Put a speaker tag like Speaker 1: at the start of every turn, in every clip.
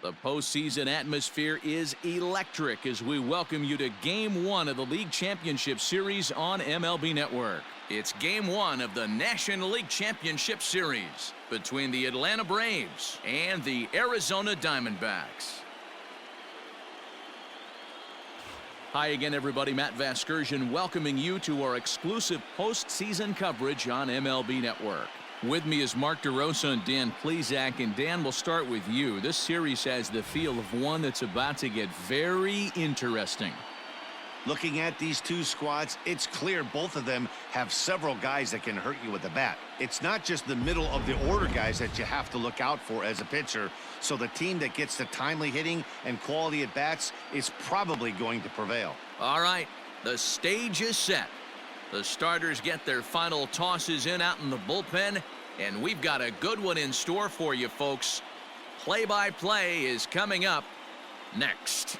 Speaker 1: The postseason atmosphere is electric as we welcome you to Game 1 of the League Championship Series on MLB Network. It's Game 1 of the National League Championship Series between the Atlanta Braves and the Arizona Diamondbacks. Hi again, everybody. Matt Vasgersian welcoming you to our exclusive postseason coverage on MLB Network. With me is Mark DeRosa and Dan Plesac. And Dan, we'll start with you. This series has the feel of one that's about to get very interesting.
Speaker 2: Looking at these two squads, it's clear both of them have several guys that can hurt you with the bat. It's not just the middle of the order guys that you have to look out for as a pitcher. So the team that gets the timely hitting and quality at bats is probably going to prevail.
Speaker 1: All right, the stage is set. The starters get their final tosses in out in the bullpen, and we've got a good one in store for you, folks. Play-by-play is coming up next.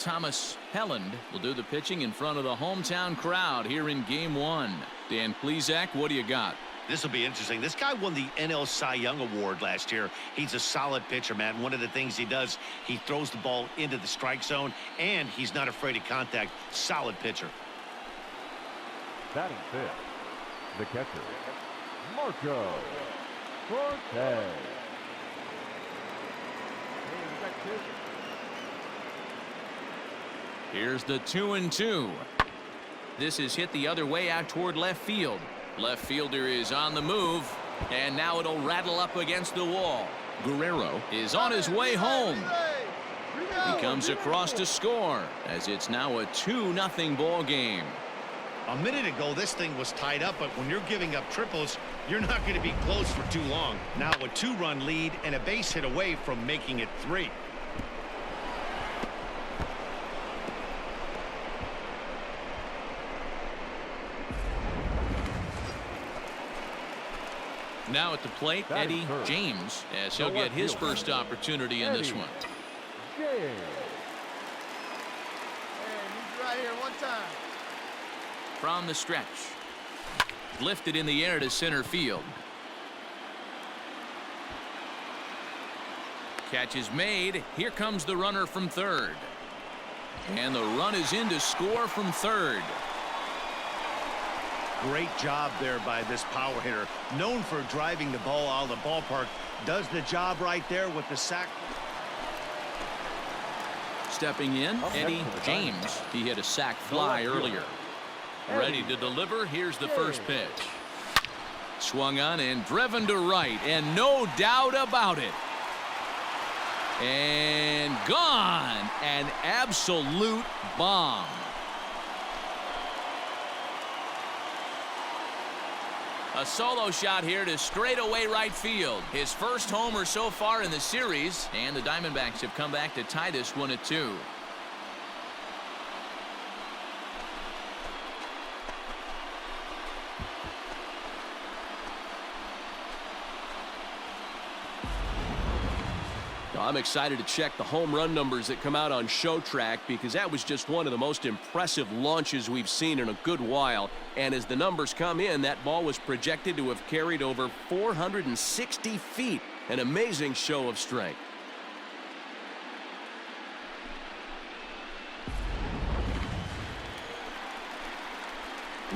Speaker 1: Thomas Helland will do the pitching in front of the hometown crowd here in Game 1. Dan Plesac, what do you got?
Speaker 2: This will be interesting. This guy won the NL Cy Young Award last year. He's a solid pitcher, man. One of the things he does, he throws the ball into the strike zone, and he's not afraid of contact. Solid pitcher.
Speaker 3: Batting fifth, the catcher, Marco Cortez.
Speaker 1: Here's the 2-2. This is hit the other way out toward left field. Left fielder is on the move, and now it'll rattle up against the wall. Guerrero is on his way home. He comes across to score as it's now a 2-0 ball game.
Speaker 2: A minute ago, this thing was tied up, but when you're giving up triples, you're not going to be close for too long. Now a 2-run lead and a base hit away from making it 3.
Speaker 1: Now at the plate, Eddie James, as he'll get his first opportunity in this one.
Speaker 3: James.
Speaker 4: And he's right here one time.
Speaker 1: From the stretch. Lifted in the air to center field. Catch is made. Here comes the runner from third. And the run is in to score from third.
Speaker 2: Great job there by this power hitter. Known for driving the ball out of the ballpark. Does the job right there with the sac.
Speaker 1: Stepping in, Eddie James. He hit a sac fly earlier. Ready to deliver. Here's the first pitch. Swung on and driven to right, and no doubt about it. And gone. An absolute bomb. A solo shot here to straightaway right field. His first homer so far in the series, and the Diamondbacks have come back to tie this one at 2.
Speaker 5: I'm excited to check the home run numbers that come out on Show Track, because that was just one of the most impressive launches we've seen in a good while. And as the numbers come in, that ball was projected to have carried over 460 feet. An amazing show of strength.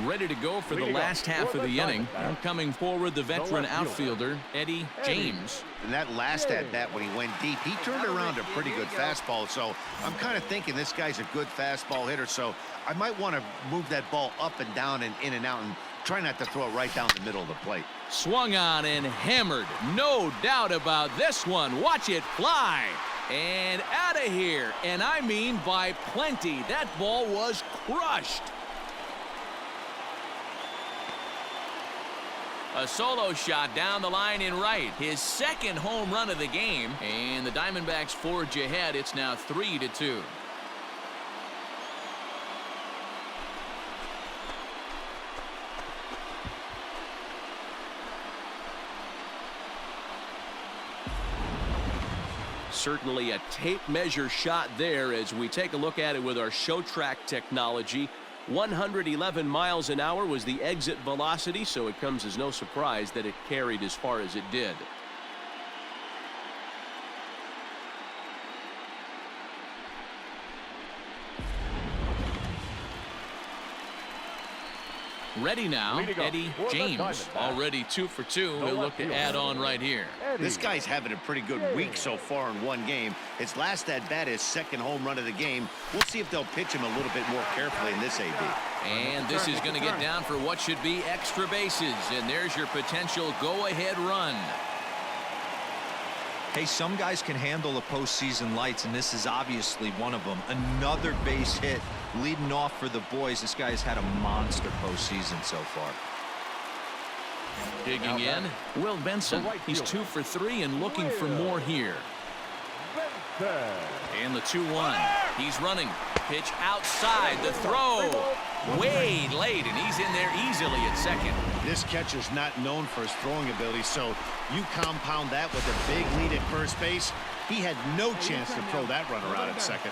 Speaker 1: Ready to go for the last half of the inning. Coming forward, the veteran outfielder, Eddie James.
Speaker 2: And that last at-bat when he went deep, he turned around a pretty good fastball. So I'm kind of thinking this guy's a good fastball hitter. So I might want to move that ball up and down and in and out and try not to throw it right down the middle of the plate.
Speaker 1: Swung on and hammered. No doubt about this one. Watch it fly. And out of here. And I mean by plenty. That ball was crushed. A solo shot down the line in right. His second home run of the game. And the Diamondbacks forge ahead. It's now 3-2.
Speaker 5: Certainly a tape measure shot there as we take a look at it with our show track technology. 111 miles an hour was the exit velocity, so it comes as no surprise that it carried as far as it did.
Speaker 1: Ready now, Eddie James, already 2 for 2. He'll look to add on right here.
Speaker 2: This guy's having a pretty good week so far in one game. His last at bat, his second home run of the game. We'll see if they'll pitch him a little bit more carefully in this AB.
Speaker 1: And this is going to get down for what should be extra bases. And there's your potential go-ahead run.
Speaker 6: Hey, some guys can handle the postseason lights, and this is obviously one of them. Another base hit leading off for the boys. This guy's had a monster postseason so far.
Speaker 1: Digging in, Will Benson. He's 2 for 3 and looking for more here. And the 2-1. He's running. Pitch outside. The throw. Way late, and he's in there easily at second.
Speaker 2: This catcher's not known for his throwing ability, so you compound that with a big lead at first base. He had no chance to throw that runner out at second.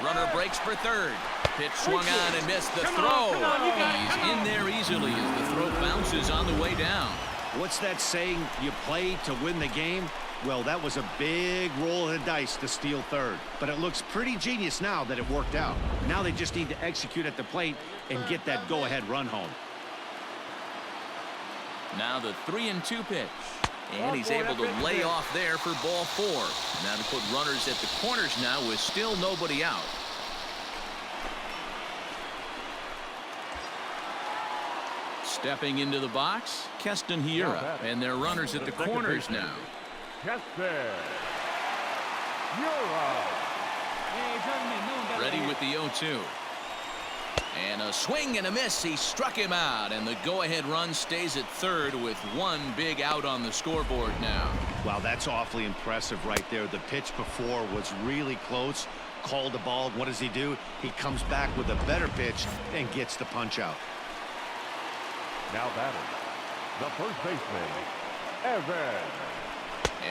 Speaker 1: Runner breaks for third. Pitch swung on and missed the throw. He's in there easily as the throw bounces on the way down.
Speaker 2: What's that saying? You play to win the game? Well, that was a big roll of the dice to steal third. But it looks pretty genius now that it worked out. Now they just need to execute at the plate and get that go-ahead run home.
Speaker 1: Now the 3-2 pitch. And he's able to lay off there for ball 4. Now to put runners at the corners now with still nobody out. Stepping into the box, Keston Hiura. And their runners at the corners now. Ready with the 0-2. And a swing and a miss. He struck him out, and the go-ahead run stays at third with one big out on the scoreboard now.
Speaker 2: Wow, that's awfully impressive right there. The pitch before was really close. Called the ball. What does he do? He comes back with a better pitch and gets the punch out.
Speaker 3: Now batting, the first baseman, Evan.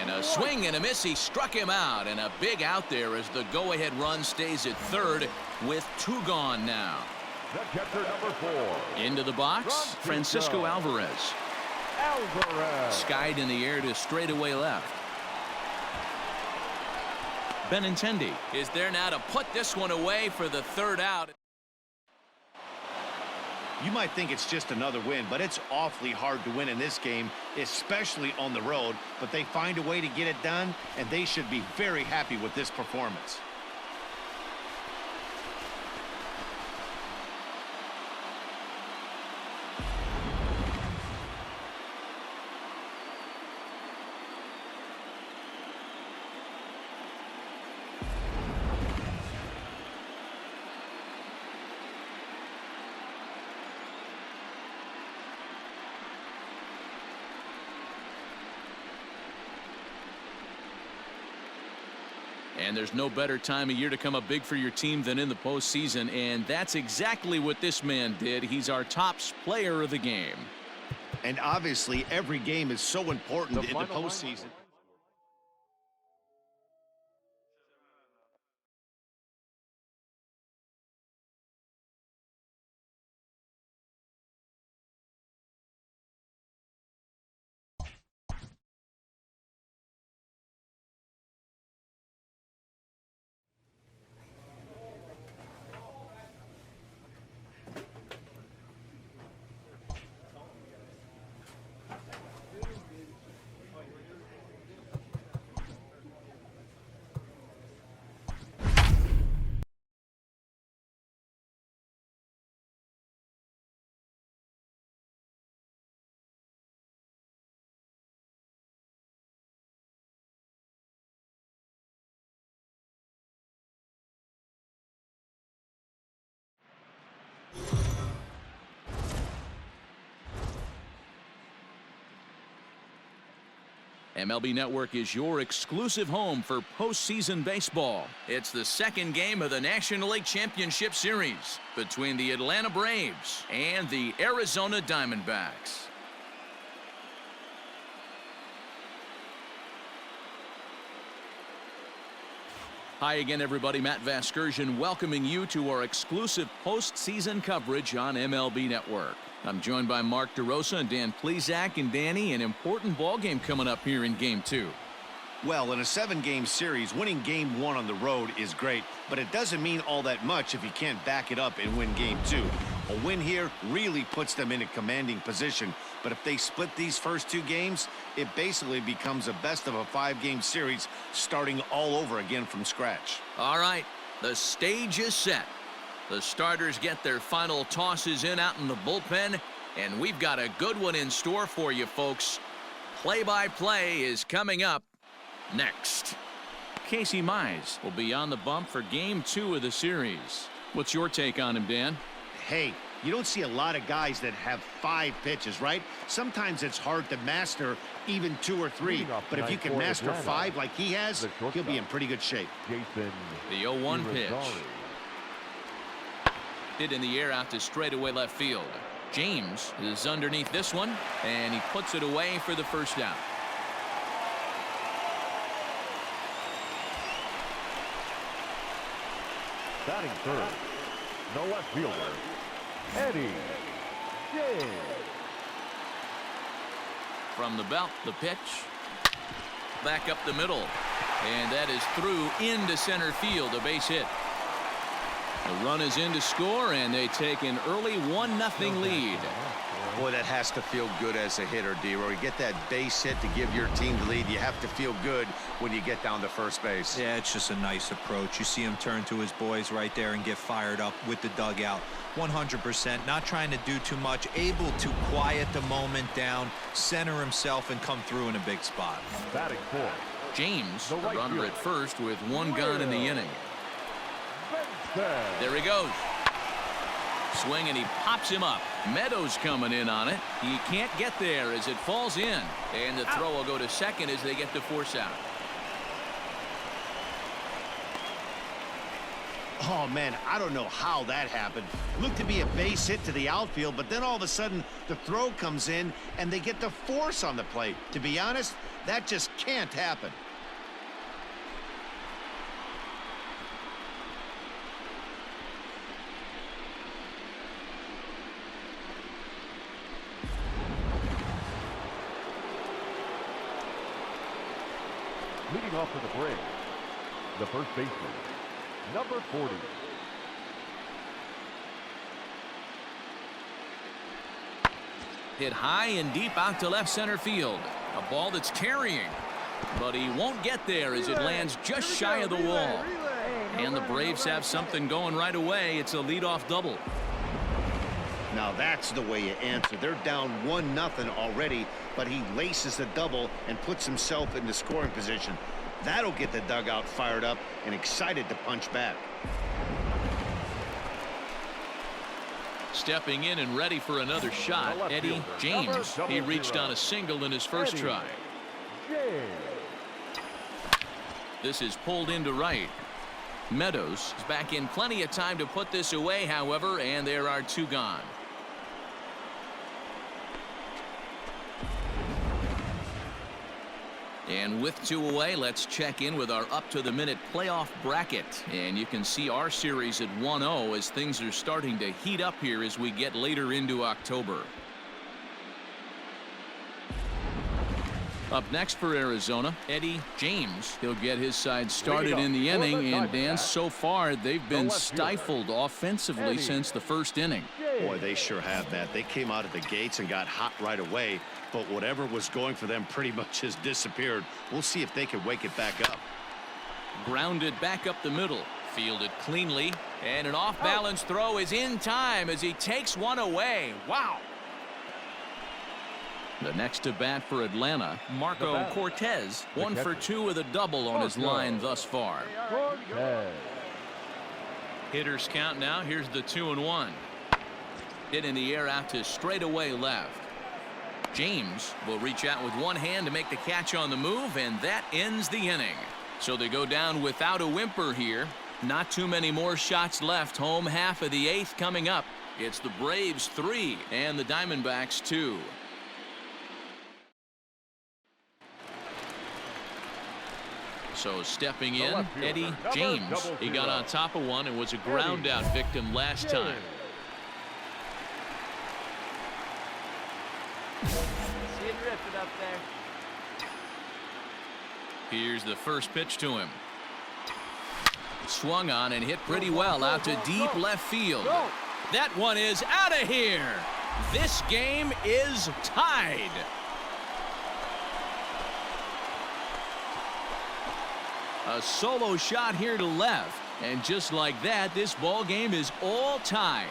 Speaker 1: And a swing and a miss. He struck him out, and a big out there as the go-ahead run stays at third with 2 gone now.
Speaker 3: The catcher, number 4.
Speaker 1: Into the box, Francisco Alvarez. Skied in the air to straightaway left. Benintendi is there now to put this one away for the 3rd out.
Speaker 2: You might think it's just another win, but it's awfully hard to win in this game, especially on the road. But they find a way to get it done, and they should be very happy with this performance.
Speaker 1: And there's no better time of year to come up big for your team than in the postseason, and that's exactly what this man did. He's our top player of the game.
Speaker 2: And obviously, every game is so important in the postseason.
Speaker 1: MLB Network is your exclusive home for postseason baseball. It's the 2nd game of the National League Championship Series between the Atlanta Braves and the Arizona Diamondbacks. Hi again, everybody. Matt Vasgersian welcoming you to our exclusive postseason coverage on MLB Network. I'm joined by Mark DeRosa and Dan Plesac. And Danny, an important ball game coming up here in Game 2.
Speaker 2: Well, in a 7-game series, winning Game 1 on the road is great, but it doesn't mean all that much if you can't back it up and win Game 2. A win here really puts them in a commanding position, but if they split these first 2 games, it basically becomes a best of a 5-game series starting all over again from scratch.
Speaker 1: All right, the stage is set. The starters get their final tosses in out in the bullpen, and we've got a good one in store for you, folks. Play-by-play is coming up next. Casey Mize will be on the bump for Game 2 of the series. What's your take on him, Dan?
Speaker 2: Hey, you don't see a lot of guys that have 5 pitches, right? Sometimes it's hard to master even 2 or 3, but if you can master 5 like he has, he'll be in pretty good shape.
Speaker 1: The 0-1 pitch. Hit in the air out to straightaway left field. James is underneath this one, and he puts it away for the first out.
Speaker 3: Batting third, the left fielder, Eddie James.
Speaker 1: From the belt, the pitch. Back up the middle. And that is through into center field, a base hit. The run is in to score, and they take an early 1-0 lead.
Speaker 2: Boy, that has to feel good as a hitter, D-Roy. You get that base hit to give your team the lead. You have to feel good when you get down to first base.
Speaker 6: Yeah, it's just a nice approach. You see him turn to his boys right there and get fired up with the dugout. 100%, not trying to do too much, able to quiet the moment down, center himself, and come through in a big spot.
Speaker 3: Batting fourth,
Speaker 1: James, the runner at first with 1 gun in the inning. There he goes. Swing, and he pops him up. Meadows coming in on it. He can't get there as it falls in. And the throw will go to second as they get the force out.
Speaker 2: Oh, man, I don't know how that happened. Looked to be a base hit to the outfield, but then all of a sudden the throw comes in and they get the force on the plate. To be honest, that just can't happen.
Speaker 3: leading off to the break, the first baseman, number 40.
Speaker 1: Hit high and deep out to left center field. A ball that's carrying, but he won't get there as it lands just shy of the wall. And the Braves have something going right away. It's a leadoff double.
Speaker 2: Now that's the way you answer. They're down 1-0 already, but he laces the double and puts himself in the scoring position. That'll get the dugout fired up and excited to punch back.
Speaker 1: Stepping in and ready for another shot, Eddie James. He reached on a single in his first try. This is pulled into right. Meadows is back in plenty of time to put this away, however, and there are two gone. And with two away, let's check in with our up-to-the-minute playoff bracket. And you can see our series at 1-0 as things are starting to heat up here as we get later into October. Up next for Arizona, Eddie James. He'll get his side started in the inning, and Dan, so far they've been stifled offensively since the first inning.
Speaker 2: Boy, they sure have that. They came out of the gates and got hot right away, but whatever was going for them pretty much has disappeared. We'll see if they can wake it back up.
Speaker 1: Grounded back up the middle, fielded cleanly, and an off-balance throw is in time as he takes one away. Wow. The next to bat for Atlanta, Marco Cortez, 1 for 2 with a double on his line thus far. Hitters count now. Here's the 2-1. Hit in the air out to straightaway left. James will reach out with one hand to make the catch on the move, and that ends the inning. So they go down without a whimper here. Not too many more shots left. Home half of the 8th coming up. It's the Braves 3 and the Diamondbacks 2. So stepping
Speaker 3: The
Speaker 1: in,
Speaker 3: left fielder,
Speaker 1: Eddie
Speaker 3: number
Speaker 1: James. He got
Speaker 3: 00.
Speaker 1: on top of one and was a ground out victim last time.
Speaker 4: See it drifted up there.
Speaker 1: Here's the first pitch to him. Swung on and hit pretty well out to deep left field. That one is out of here. This game is tied. A solo shot here to left. And just like that, this ball game is all tied.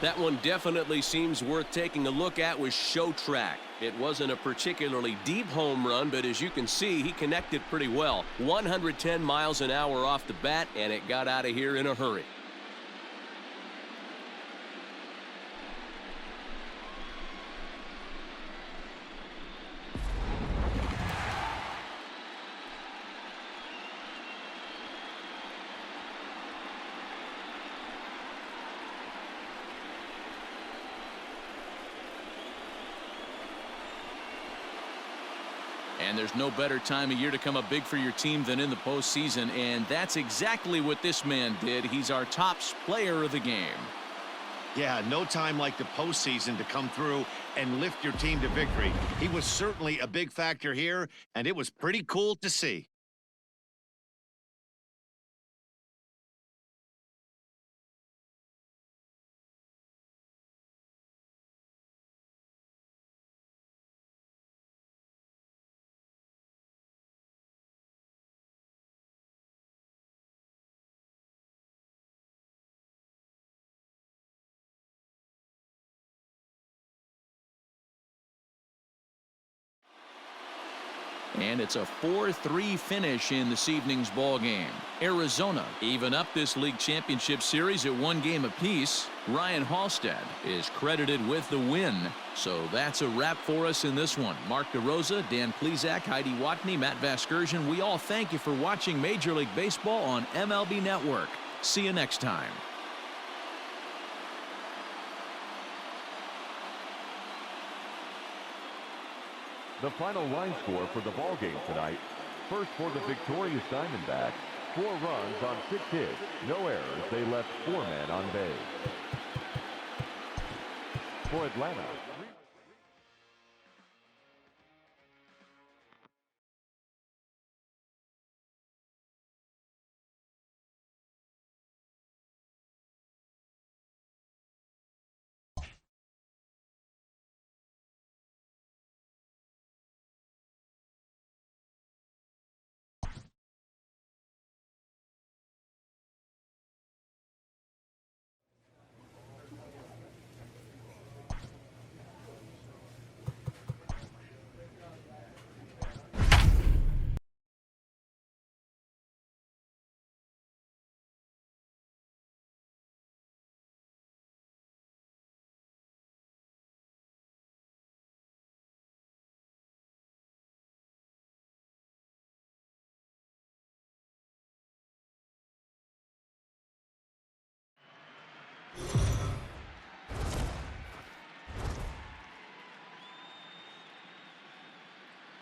Speaker 5: That one definitely seems worth taking a look at with Show Track. It wasn't a particularly deep home run, but as you can see, he connected pretty well. 110 miles an hour off the bat, and it got out of here in a hurry.
Speaker 1: And there's no better time of year to come up big for your team than in the postseason, and that's exactly what this man did. He's our top player of the game.
Speaker 2: Yeah, no time like the postseason to come through and lift your team to victory. He was certainly a big factor here, and it was pretty cool to see.
Speaker 1: And it's a 4-3 finish in this evening's ball game. Arizona even up this league championship series at 1 game apiece. Ryan Halstead is credited with the win. So that's a wrap for us in this one. Mark DeRosa, Dan Plesac, Heidi Watney, Matt Vasgersian. We all thank you for watching Major League Baseball on MLB Network. See you next time.
Speaker 3: The final line score for the ball game tonight. First for the victorious Diamondbacks, 4 runs on 6 hits, no errors. They left 4 men on base. For Atlanta,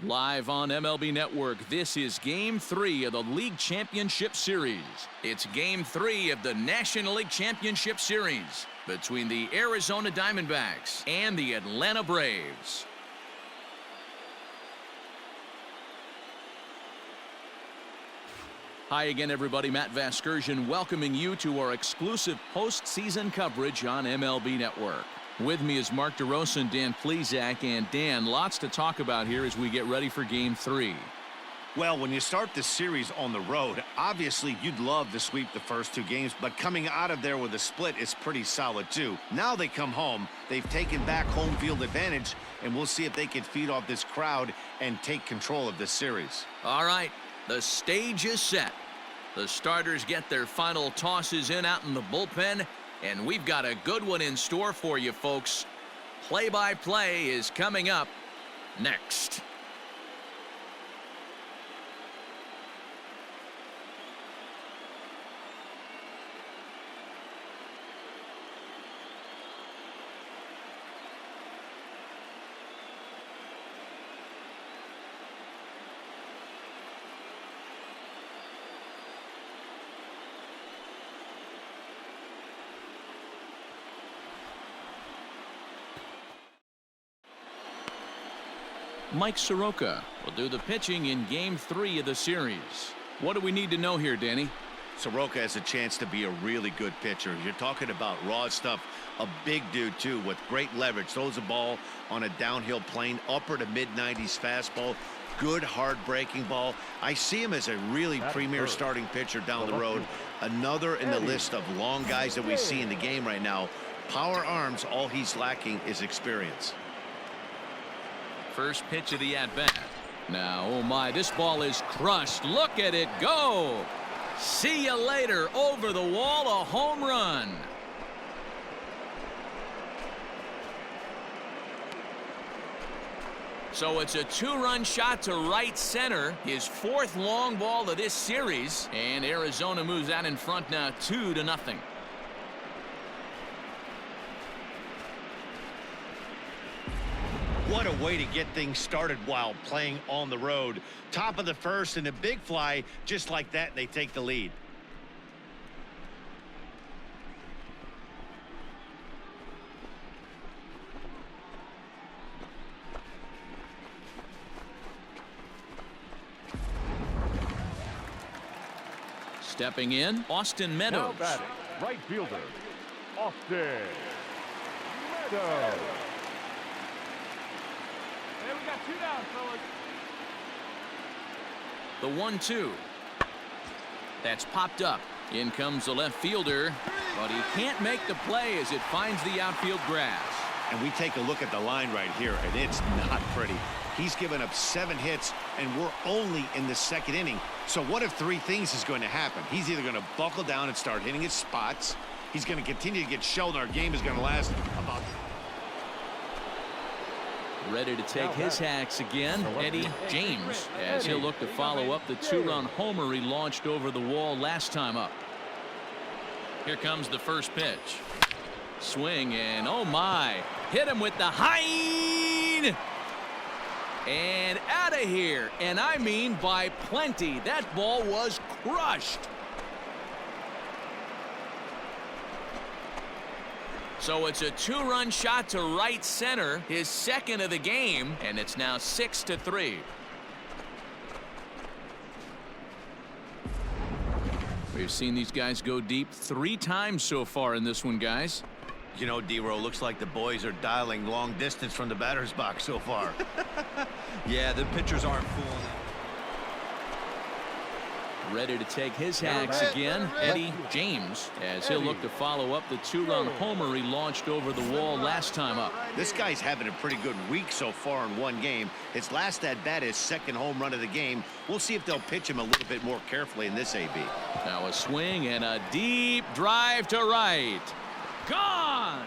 Speaker 1: Live on MLB Network, this is Game 3 of the League Championship Series. It's Game 3 of the National League Championship Series between the Arizona Diamondbacks and the Atlanta Braves. Hi again, everybody. Matt Vasgersian welcoming you to our exclusive postseason coverage on MLB Network. With me is Mark DeRosa and Dan Plesac. And Dan, lots to talk about here as we get ready for Game 3.
Speaker 2: Well, when you start this series on the road, obviously you'd love to sweep the first 2 games, but coming out of there with a split is pretty solid too. Now they come home, they've taken back home field advantage, and we'll see if they can feed off this crowd and take control of this series.
Speaker 1: All right, the stage is set. The starters get their final tosses in out in the bullpen, and we've got a good one in store for you, folks. Play-by-play is coming up next. Mike Soroka will do the pitching in Game 3 of the series. What do we need to know here, Danny?
Speaker 2: Soroka has a chance to be a really good pitcher. You're talking about raw stuff. A big dude, too, with great leverage. Throws a ball on a downhill plane, upper to mid-90s fastball. Good, hard-breaking ball. I see him as a really premier starting pitcher down the road. Another in the list of long guys that we see in the game right now. Power arms, all he's lacking is experience.
Speaker 1: First pitch of the at-bat. Now, oh my, this ball is crushed. Look at it go. See you later. Over the wall, a home run. So it's a 2-run shot to right center, his 4th long ball of this series, and Arizona moves out in front now 2-0.
Speaker 2: What a way to get things started while playing on the road. Top of the first and a big fly just like that, and they take the lead.
Speaker 1: Stepping in, Austin Meadows.
Speaker 3: Now batting, right fielder, Austin Meadows.
Speaker 4: Hey, we got 2 down, fellas.
Speaker 1: The 1-2. That's popped up. In comes the left fielder, but he can't make the play as it finds the outfield grass.
Speaker 2: And we take a look at the line right here, and it's not pretty. He's given up 7 hits, and we're only in the 2nd inning. So what if 3 things is going to happen? He's either going to buckle down and start hitting his spots. He's going to continue to get shelled, and our game is going to last about...
Speaker 1: Ready to take his hacks again, Eddie James, as he'll look to follow up the 2-run homer he launched over the wall last time up. Here comes the first pitch. Swing, and oh my, hit him with the high and out of here, and I mean by plenty. That ball was crushed. So it's a 2-run shot to right center, his 2nd of the game, and it's now 6-3. We've seen these guys go deep 3 times so far in this one, guys.
Speaker 2: You know, D-Row, looks like the boys are dialing long distance from the batter's box so far.
Speaker 6: Yeah, the pitchers aren't fooling.
Speaker 1: Ready to take his hacks again, Eddie James, as he'll look to follow up the 2-run homer he launched over the wall last time up.
Speaker 2: This guy's having a pretty good week so far in one game. His last at-bat is 2nd home run of the game. We'll see if they'll pitch him a little bit more carefully in this AB.
Speaker 1: Now a swing and a deep drive to right. Gone!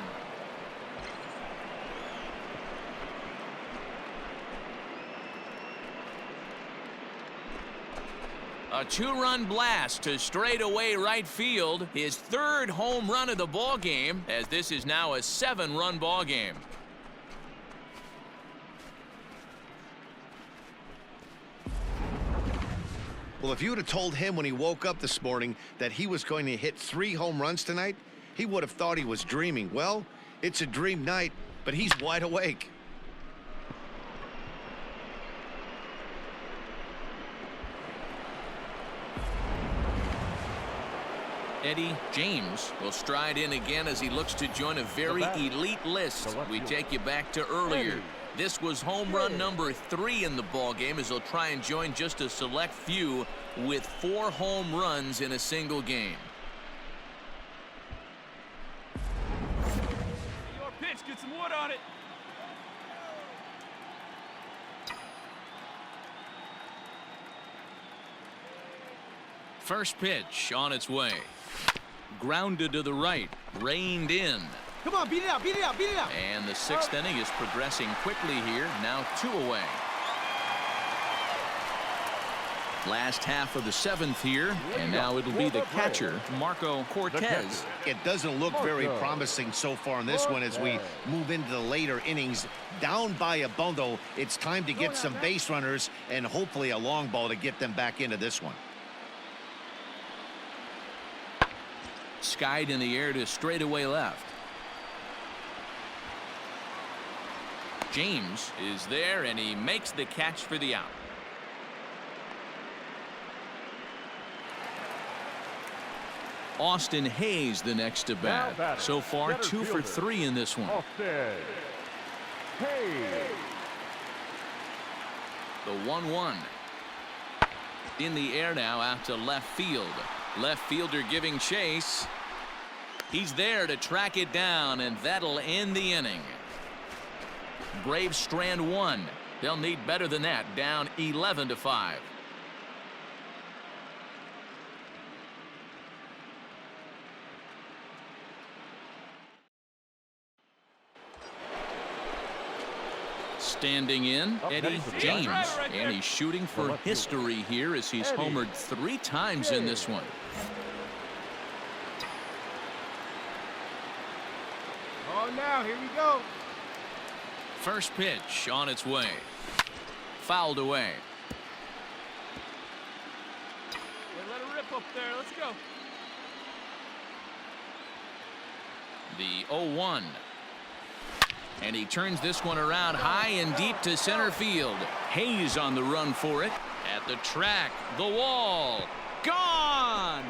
Speaker 1: A 2-run blast to straightaway right field, his 3rd home run of the ball game, as this is now a 7-run ball game.
Speaker 2: Well, if you would have told him when he woke up this morning that he was going to hit 3 home runs tonight, he would have thought he was dreaming. Well, it's a dream night, but he's wide awake.
Speaker 1: Eddie James will stride in again as he looks to join a very elite list. We take you back to earlier. This was home run number 3 in the ball game, as he'll try and join just a select few with 4 home runs in a single game.
Speaker 4: Your pitch, get some wood on it.
Speaker 1: First pitch on its way. Grounded to the right, reined in.
Speaker 4: Come on, beat it out, beat it out, beat it out.
Speaker 1: And the 6th inning is progressing quickly here, now 2 away. Last half of the 7th here, and now it'll be the catcher, Marco Cortez.
Speaker 2: It doesn't look very promising so far in this one as we move into the later innings. Down by a bundle, it's time to get some base runners and hopefully a long ball to get them back into this one.
Speaker 1: Skied in the air to straightaway left. James is there, and he makes the catch for the out. Austin Hayes the next to bat. So far 2 for 3 in this one.
Speaker 3: Austin Hayes.
Speaker 1: The 1-1. In the air now out to left field. Left fielder giving chase. He's there to track it down, and that'll end the inning. Braves strand 1. They'll need better than that. Down 11-5. Standing in, Eddie James, and he's shooting for history here as he's homered 3 times in this one.
Speaker 4: Oh, now, here we go.
Speaker 1: First pitch on its way. Fouled away.
Speaker 4: Yeah, let it rip up there. Let's go.
Speaker 1: The 0-1. And he turns this one around high and deep to center field. Hayes on the run for it. At the track, the wall. Gone!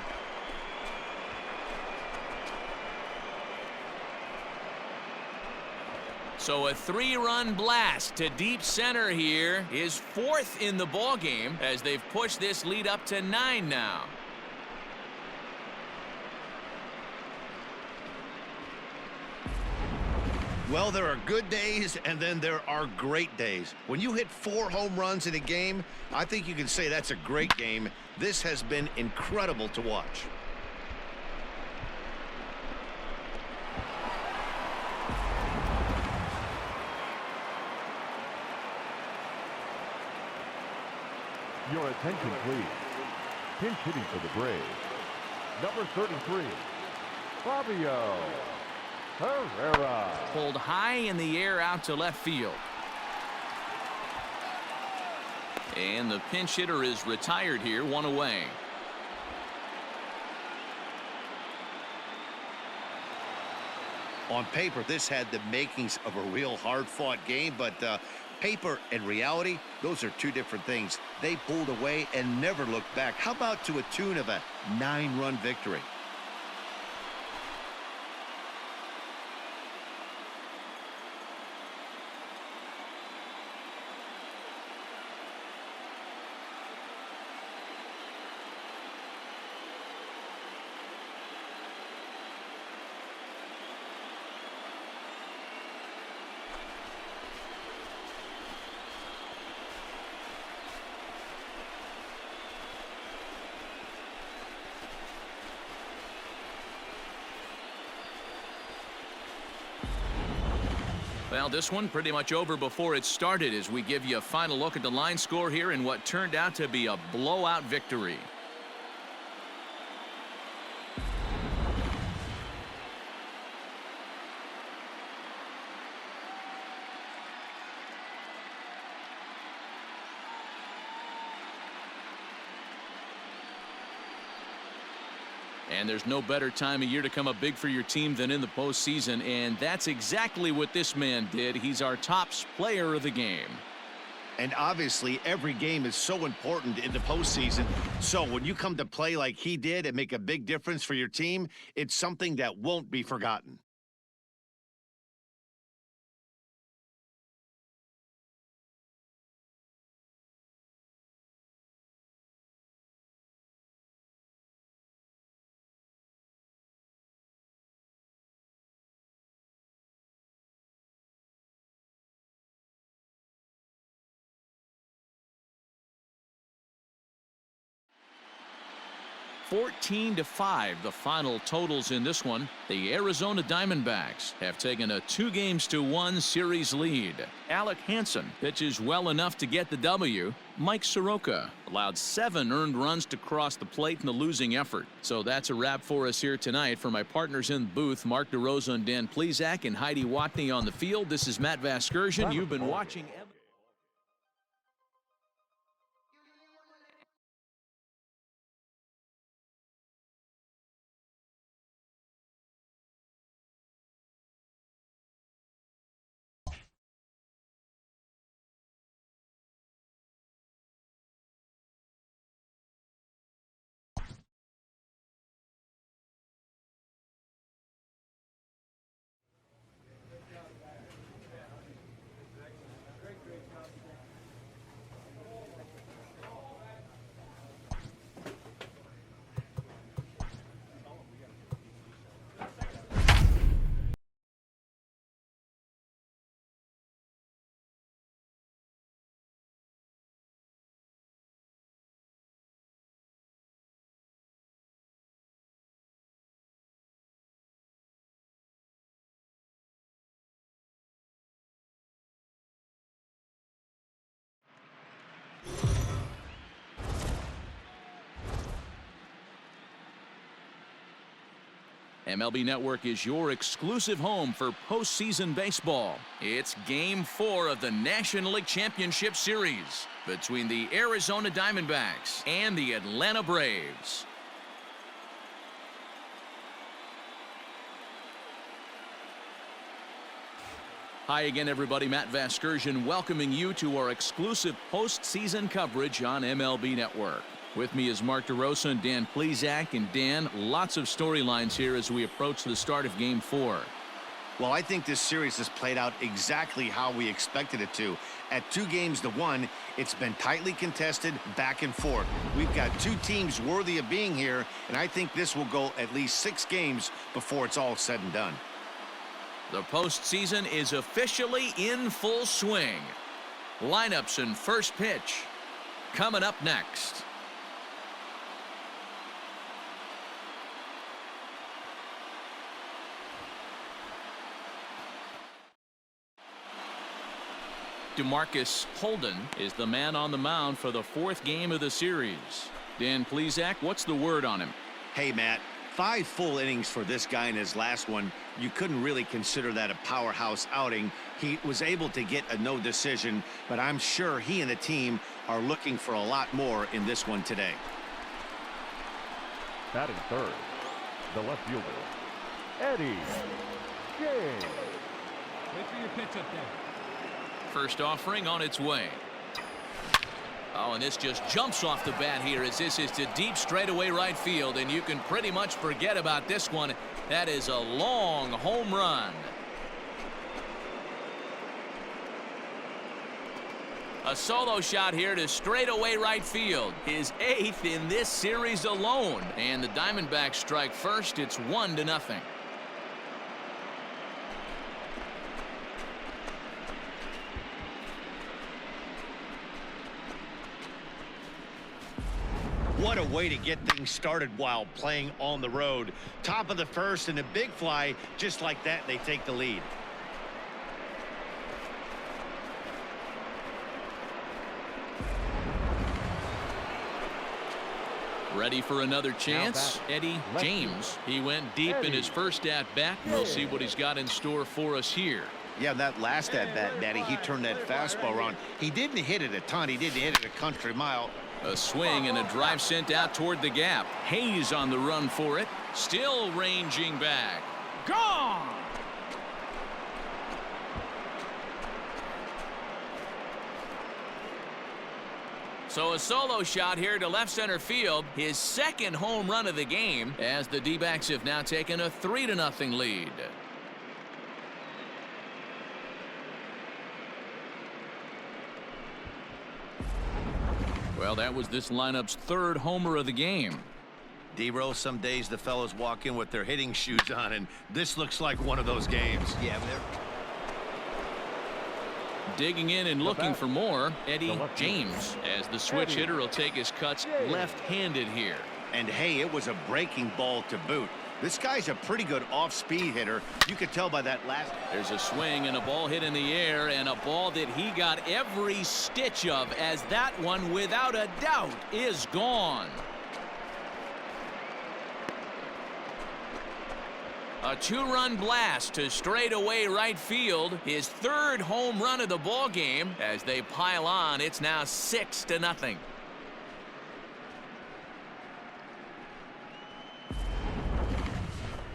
Speaker 1: So a 3-run blast to deep center here is 4th in the ballgame as they've pushed this lead up to 9 now.
Speaker 2: Well, there are good days, and then there are great days. When you hit 4 home runs in a game, I think you can say that's a great game. This has been incredible to watch.
Speaker 3: Your attention, please. Pinch hitting for the Braves. Number 33, Fabio Herrera.
Speaker 1: Pulled high in the air out to left field. And the pinch hitter is retired here, 1 away.
Speaker 2: On paper, this had the makings of a real hard-fought game, but paper and reality, those are 2 different things. They pulled away and never looked back. How about to a tune of a 9-run victory?
Speaker 1: Well, this one pretty much over before it started as we give you a final look at the line score here in what turned out to be a blowout victory. And there's no better time of year to come up big for your team than in the postseason, and that's exactly what this man did. He's our top player of the game.
Speaker 2: And obviously, every game is so important in the postseason. So when you come to play like he did and make a big difference for your team, it's something that won't be forgotten.
Speaker 1: Fourteen to 5, the final totals in this one. The Arizona Diamondbacks have taken a 2-1 series lead. Alec Hansen pitches well enough to get the W. Mike Soroka allowed 7 earned runs to cross the plate in the losing effort. So that's a wrap for us here tonight. For my partners in the booth, Mark DeRosa and Dan Plesac and Heidi Watney on the field, this is Matt Vasgersian. You've been watching MLB Network is your exclusive home for postseason baseball. It's Game 4 of the National League Championship Series between the Arizona Diamondbacks and the Atlanta Braves. Hi again, everybody. Matt Vasgersian welcoming you to our exclusive postseason coverage on MLB Network. With me is Mark DeRosa and Dan Plesac. And Dan, lots of storylines here as we approach the start of Game 4.
Speaker 2: Well, I think this series has played out exactly how we expected it to. At 2-1, it's been tightly contested, back and forth. We've got two teams worthy of being here, and I think this will go at least 6 games before it's all said and done.
Speaker 1: The postseason is officially in full swing. Lineups and first pitch coming up next. DeMarcus Holden is the man on the mound for the 4th game of the series. Dan Plesac, what's the word on him?
Speaker 2: Hey, Matt, 5 full innings for this guy in his last one. You couldn't really consider that a powerhouse outing. He was able to get a no decision, but I'm sure he and the team are looking for a lot more in this one today.
Speaker 3: Batting third, the left fielder, Eddie James.
Speaker 4: Wait for your pitch up there.
Speaker 1: First offering on its way. Oh, and this just jumps off the bat here as this is to deep straightaway right field, and you can pretty much forget about this one. That is a long home run. A solo shot here to straightaway right field. His 8th in this series alone. And the Diamondbacks strike first. It's 1-0.
Speaker 2: What a way to get things started while playing on the road. Top of the first and a big fly. Just like that, they take the lead.
Speaker 1: Ready for another chance? Eddie James. He went deep in his first at-bat. We'll see what he's got in store for us here.
Speaker 2: Yeah, that last at-bat, Matty, he turned that fastball around. He didn't hit it a ton. He didn't hit it a country mile.
Speaker 1: A swing and a drive sent out toward the gap. Hayes on the run for it. Still ranging back. Gone! So a solo shot here to left center field. His 2nd home run of the game as the D-backs have now taken a 3-0 lead. Well, that was this lineup's 3rd homer of the game.
Speaker 2: D-Rose, some days the fellows walk in with their hitting shoes on, and this looks like one of those games.
Speaker 6: Yeah,
Speaker 1: Digging in and looking for more, Eddie James, as the switch hitter will take his cuts left-handed here.
Speaker 2: And hey, it was a breaking ball to boot. This guy's a pretty good off-speed hitter. You could tell by that last.
Speaker 1: There's a swing and a ball hit in the air, and a ball that he got every stitch of, as that one, without a doubt, is gone. A 2-run blast to straightaway right field. His 3rd home run of the ball game. As they pile on, it's now 6-0.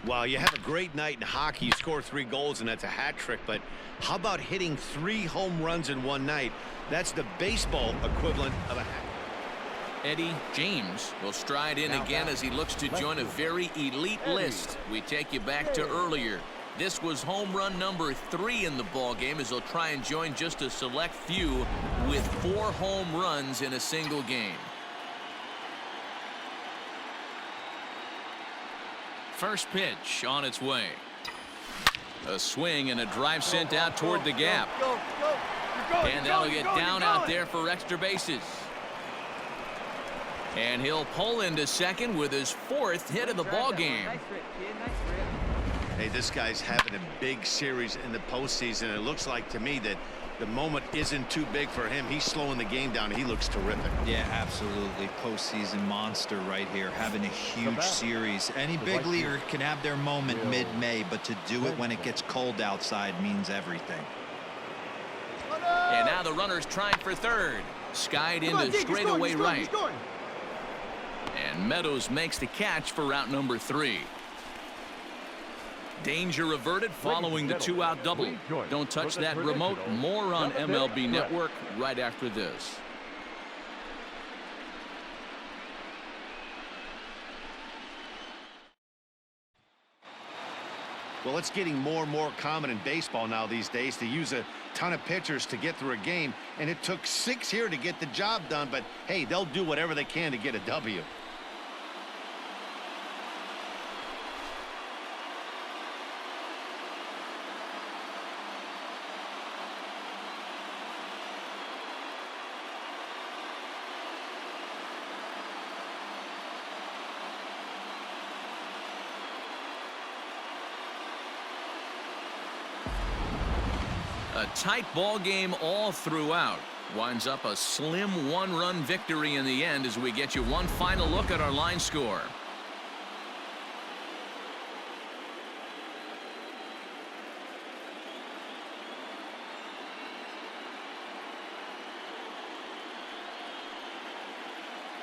Speaker 2: Wow, you have a great night in hockey. You score 3 goals, and that's a hat trick. But how about hitting 3 home runs in one night? That's the baseball equivalent of a hat.
Speaker 1: Eddie James will stride in again as he looks to join a very elite list. We take you back to earlier. This was home run number 3 in the ball game, as he'll try and join just a select few with 4 home runs in a single game. First pitch on its way. A swing and a drive sent out toward the gap. And that'll get down out there for extra bases. And he'll pull into second with his 4th hit of the ball game.
Speaker 4: Nice rip, kid. Nice rip.
Speaker 2: Hey, this guy's having a big series in the postseason. It looks like to me that The moment isn't too big for him. He's slowing the game down. He looks terrific.
Speaker 6: Yeah, absolutely. Postseason monster right here, having a huge series. Any big leaguer can have their moment mid-May, but to do it when it gets cold outside means everything.
Speaker 1: And now the runner's trying for third. Skied into straightaway right. And Meadows makes the catch for route number 3. Danger averted following the 2-out double. Don't touch that remote. More on MLB Network right after this.
Speaker 2: Well, it's getting more and more common in baseball now these days to use a ton of pitchers to get through a game, and it took 6 here to get the job done, but hey, they'll do whatever they can to get a W.
Speaker 1: A tight ball game all throughout. Winds up a slim 1-run victory in the end as we get you one final look at our line score.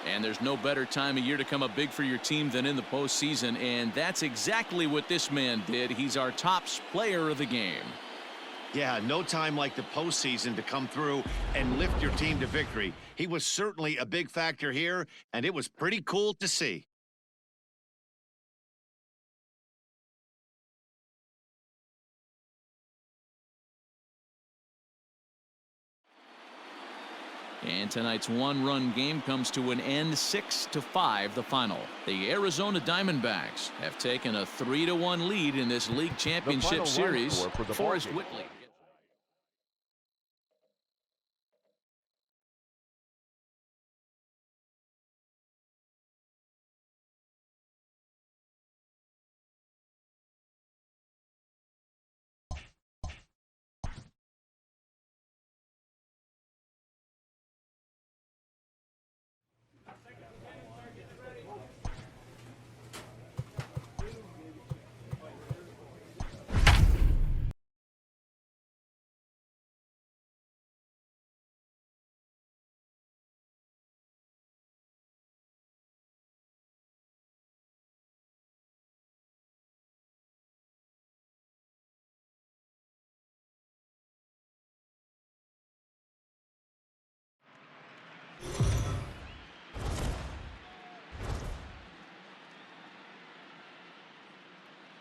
Speaker 1: And there's no better time of year to come up big for your team than in the postseason, and that's exactly what this man did. He's our top player of the game.
Speaker 2: Yeah, no time like the postseason to come through and lift your team to victory. He was certainly a big factor here, and it was pretty cool to see.
Speaker 1: And tonight's one-run game comes to an end, 6-5 the final. The Arizona Diamondbacks have taken a 3-1 lead in this league championship series. Forrest Whitley.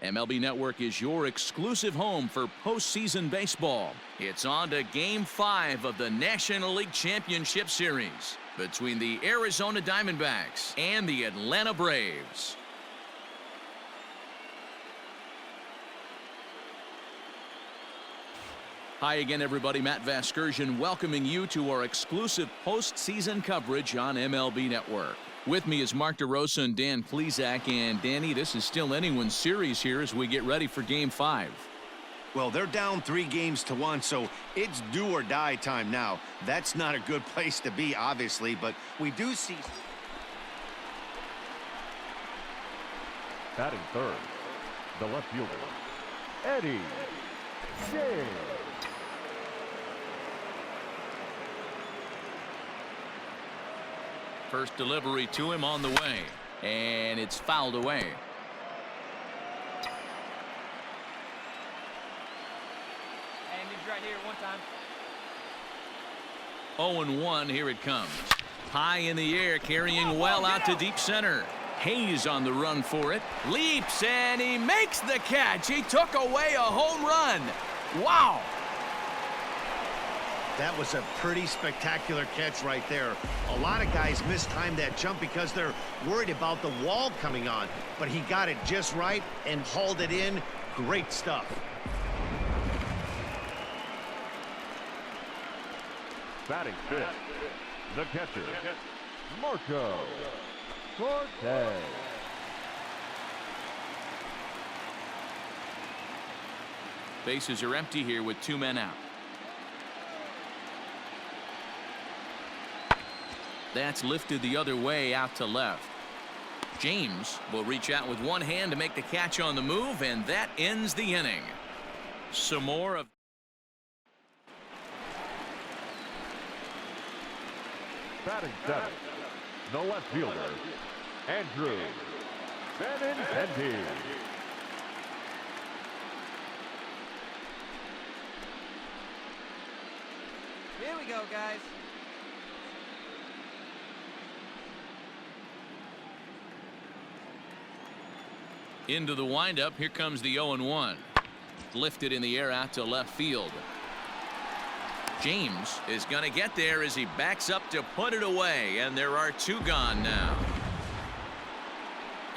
Speaker 1: MLB Network is your exclusive home for postseason baseball. It's on to Game 5 of the National League Championship Series between the Arizona Diamondbacks and the Atlanta Braves. Hi again, everybody. Matt Vasgersian welcoming you to our exclusive postseason coverage on MLB Network. With me is Mark DeRosa and Dan Plesac. And Danny, this is still anyone's series here as we get ready for Game 5.
Speaker 2: Well, they're down 3-1, so it's do or die time now. That's not a good place to be, obviously, but we do see.
Speaker 3: Batting third, the left fielder, Eddie Shea.
Speaker 1: First delivery to him on the way, and it's fouled away.
Speaker 4: And he's right here one time.
Speaker 1: 0-1, here it comes. High in the air, carrying well out to deep center. Hayes on the run for it. Leaps, and he makes the catch. He took away a home run. Wow.
Speaker 2: That was a pretty spectacular catch right there. A lot of guys mistime that jump because they're worried about the wall coming on, but he got it just right and hauled it in. Great stuff.
Speaker 3: Batting fifth, the catcher, Marco Cortez.
Speaker 1: Bases are empty here with 2 men out. That's lifted the other way out to left. James will reach out with one hand to make the catch on the move, and that ends the inning. Some more of
Speaker 3: Batting seventh, the left fielder, Andrew Benintendi.
Speaker 4: Here we go, guys.
Speaker 1: into the windup. Here comes the 0-1. Lifted in the air out to left field. James is going to get there as he backs up to put it away, and there are two gone now.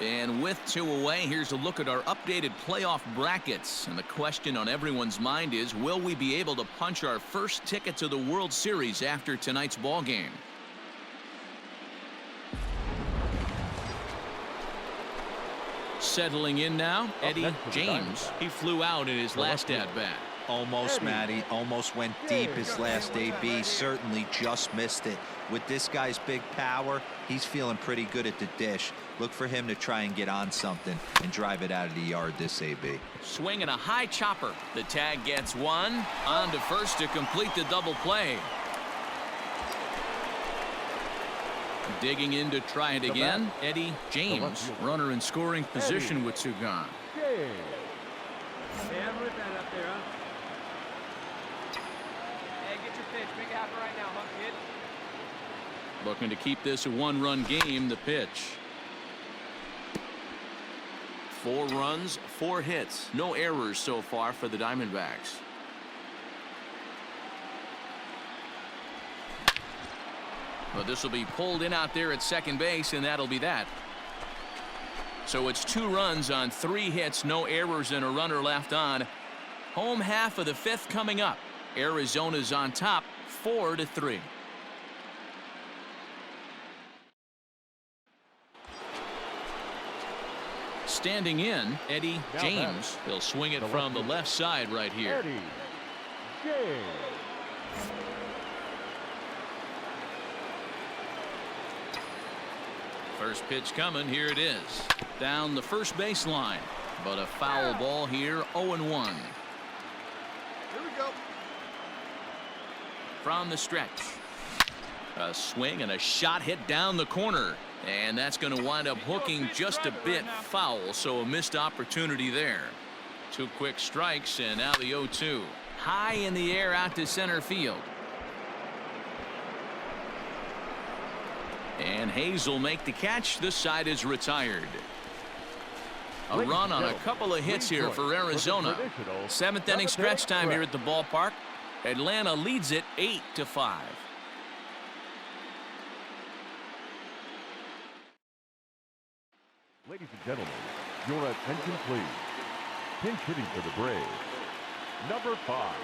Speaker 1: And with two away, here's a look at our updated playoff brackets. And the question on everyone's mind is, will we be able to punch our first ticket to the World Series after tonight's ball game? Settling in now, Eddie James. He flew out in his last at-bat.
Speaker 6: Almost, Matty. Almost went deep his last AB. Certainly just missed it. With this guy's big power, he's feeling pretty good at the dish. Look for him to try and get on something and drive it out of the yard this AB.
Speaker 1: Swinging a high chopper. The tag gets one. On to first to complete the double play. Digging in to try it again. Eddie James, runner in scoring position with two gone.
Speaker 4: Hey, I'm ripping it up there, huh? Hey, get your pitch. Make it happen right now, huh, kid?
Speaker 1: Looking to keep this a one-run game. The pitch. 4 runs, 4 hits. No errors so far for the Diamondbacks. But this will be pulled in out there at second base, and that'll be that. So it's 2 runs on 3 hits, no errors, and a runner left on. Home half of the 5th coming up. Arizona's on top, 4-3. Standing in, Eddie James. He'll swing it from the left side right here.
Speaker 3: Eddie James.
Speaker 1: First pitch coming. Here it is. Down the first baseline. But a foul ball here. 0-1.
Speaker 4: Here we go.
Speaker 1: From the stretch. A swing and a shot hit down the corner. And that's going to wind up hooking just a bit foul. So a missed opportunity there. 2 quick strikes, and now the 0-2. High in the air out to center field. And Hayes will make the catch. This side is retired. A run on a couple of hits here for Arizona. 7th inning stretch time here at the ballpark. Atlanta leads it 8-5.
Speaker 3: Ladies and gentlemen, your attention please. Pinch hitting for the Braves. Number 5,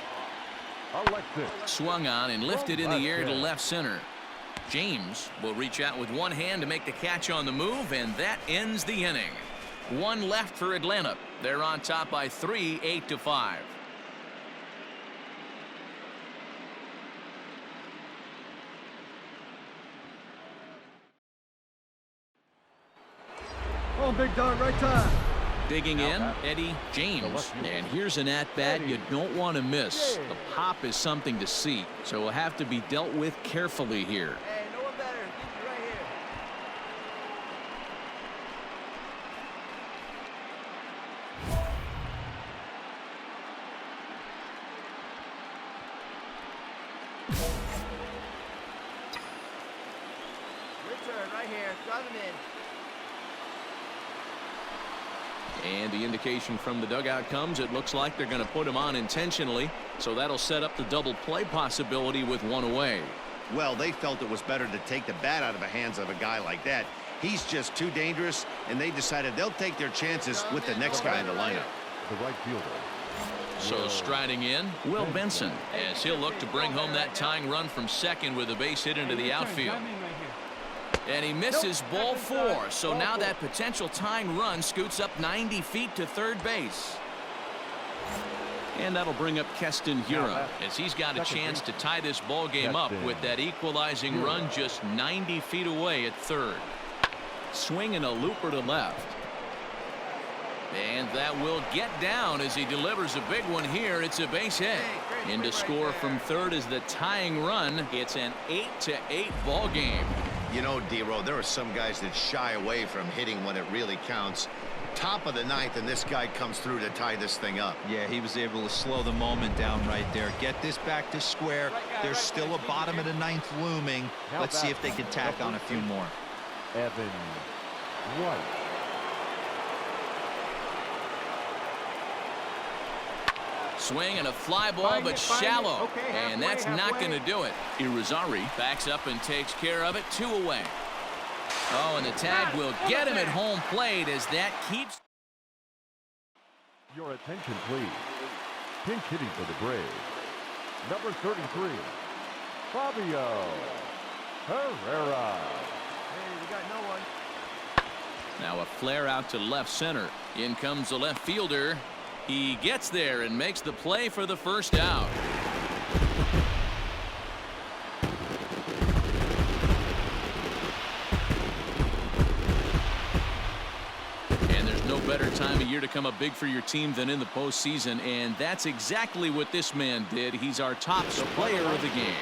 Speaker 3: Alexis.
Speaker 1: Swung on and lifted in the air to left center. James will reach out with one hand to make the catch on the move, and that ends the inning. 1 left for Atlanta. They're on top by 3, 8-5.
Speaker 4: Oh, big dog, right time.
Speaker 1: Digging in, Eddie James. And here's an at-bat you don't want to miss. The pop is something to see, so will have to be dealt with carefully here.
Speaker 4: Hey, no one better. Keep it right here. Your turn, right here. Drive him in.
Speaker 1: And the indication from the dugout comes. It looks like they're going to put him on intentionally. So that'll set up the double play possibility with 1 away.
Speaker 2: Well, they felt it was better to take the bat out of the hands of a guy like that. He's just too dangerous, and they decided they'll take their chances with the next guy in the lineup.
Speaker 3: The right fielder.
Speaker 1: So striding in, Will Benson, as he'll look to bring home that tying run from second with a base hit into the outfield. And he misses ball 4. So now that potential tying run scoots up 90 feet to third base. And that'll bring up Keston Hura as he's got a chance to tie this ball game up with that equalizing run just 90 feet away at third. Swing and a looper to left. And that will get down as he delivers a big one here. It's a base hit. In to score from third is the tying run. It's an 8-8 ball game.
Speaker 2: You know, D-Row, there are some guys that shy away from hitting when it really counts. Top of the ninth, and this guy comes through to tie this thing up.
Speaker 6: Yeah, he was able to slow the moment down right there. Get this back to square. There's still a bottom of the ninth looming. Let's see if they can tack on a few more.
Speaker 3: Evan White.
Speaker 1: Swing and a fly ball, but shallow. And that's not going to do it. Irizarry backs up and takes care of it. 2 away. Oh, and the tag will get him at home plate as that keeps.
Speaker 3: Your attention, please. Pinch hitting for the Braves. Number 33, Fabio Herrera.
Speaker 4: Hey, we got no one.
Speaker 1: Now a flare out to left center. In comes the left fielder. He gets there and makes the play for the first out. And there's no better time of year to come up big for your team than in the postseason, and that's exactly what this man did. He's our top player of the game.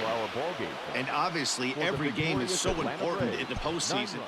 Speaker 2: And obviously every game is so important in the postseason.